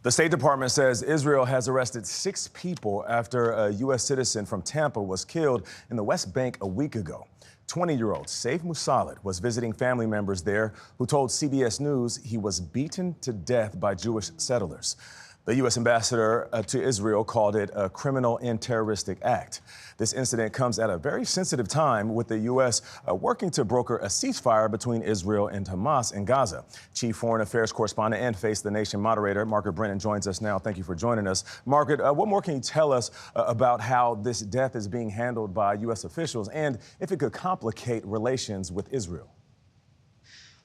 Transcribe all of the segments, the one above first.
The State Department says Israel has arrested 6 people after a U.S. citizen from Tampa was killed in the West Bank a week ago. 20-year-old Saif Musallet was visiting family members there who told CBS News he was beaten to death by Jewish settlers. The U.S. ambassador to Israel called it a criminal and terroristic act. This incident comes at a very sensitive time, with the U.S. Working to broker a ceasefire between Israel and Hamas in Gaza. Chief Foreign Affairs correspondent and Face the Nation moderator Margaret Brennan joins us now. Thank you for joining us. Margaret, what more can you tell us about how this death is being handled by U.S. officials and if it could complicate relations with Israel?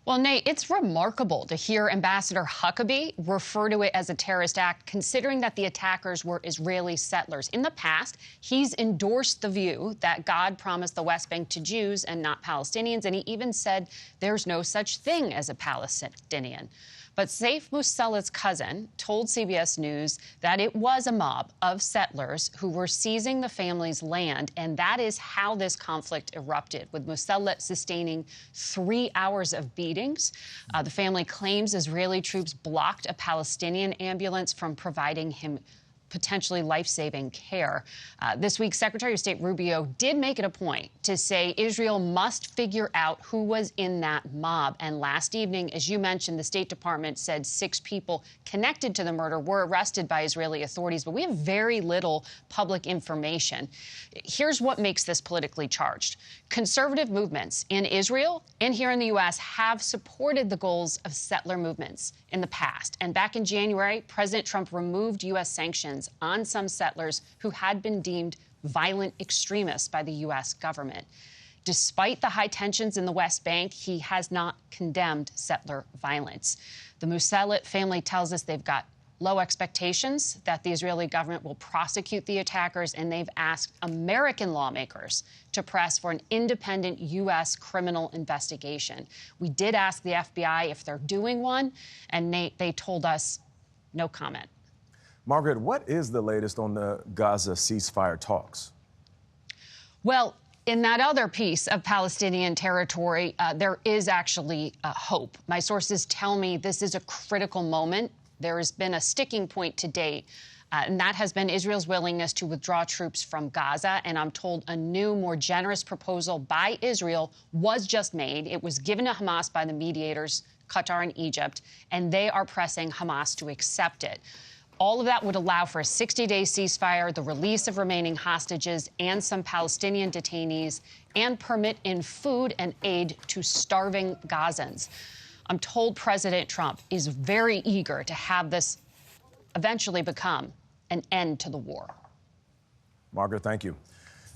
Well, Nate, it's remarkable to hear Ambassador Huckabee refer to it as a terrorist act, considering that the attackers were Israeli settlers. In the past, he's endorsed the view that God promised the West Bank to Jews and not Palestinians, and he even said there's no such thing as a Palestinian. But Saif Musallet's cousin told CBS News that it was a mob of settlers who were seizing the family's land, and that is how this conflict erupted, with Musallet sustaining 3 hours of beatings. The family claims Israeli troops blocked a Palestinian ambulance from providing him potentially life-saving care. This week, Secretary of State Rubio did make it a point to say Israel must figure out who was in that mob. And last evening, as you mentioned, the State Department said 6 people connected to the murder were arrested by Israeli authorities, but we have very little public information. Here's what makes this politically charged. Conservative movements in Israel and here in the U.S. have supported the goals of settler movements in the past. And back in January, President Trump removed U.S. sanctions on some settlers who had been deemed violent extremists by the U.S. government. Despite the high tensions in the West Bank, he has not condemned settler violence. The Musallet family tells us they've got low expectations that the Israeli government will prosecute the attackers, and they've asked American lawmakers to press for an independent U.S. criminal investigation. We did ask the FBI if they're doing one, and they told us no comment. Margaret, what is the latest on the Gaza ceasefire talks? Well, in that other piece of Palestinian territory, there is actually hope. My sources tell me this is a critical moment. There has been a sticking point to date, and that has been Israel's willingness to withdraw troops from Gaza. And I'm told a new, more generous proposal by Israel was just made. It was given to Hamas by the mediators, Qatar and Egypt, and they are pressing Hamas to accept it. All of that would allow for a 60-day ceasefire, the release of remaining hostages and some Palestinian detainees, and permit in food and aid to starving Gazans. I'm told President Trump is very eager to have this eventually become an end to the war. Margaret, thank you.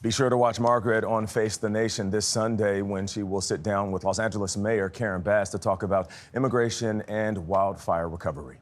Be sure to watch Margaret on Face the Nation this Sunday, when she will sit down with Los Angeles Mayor Karen Bass to talk about immigration and wildfire recovery.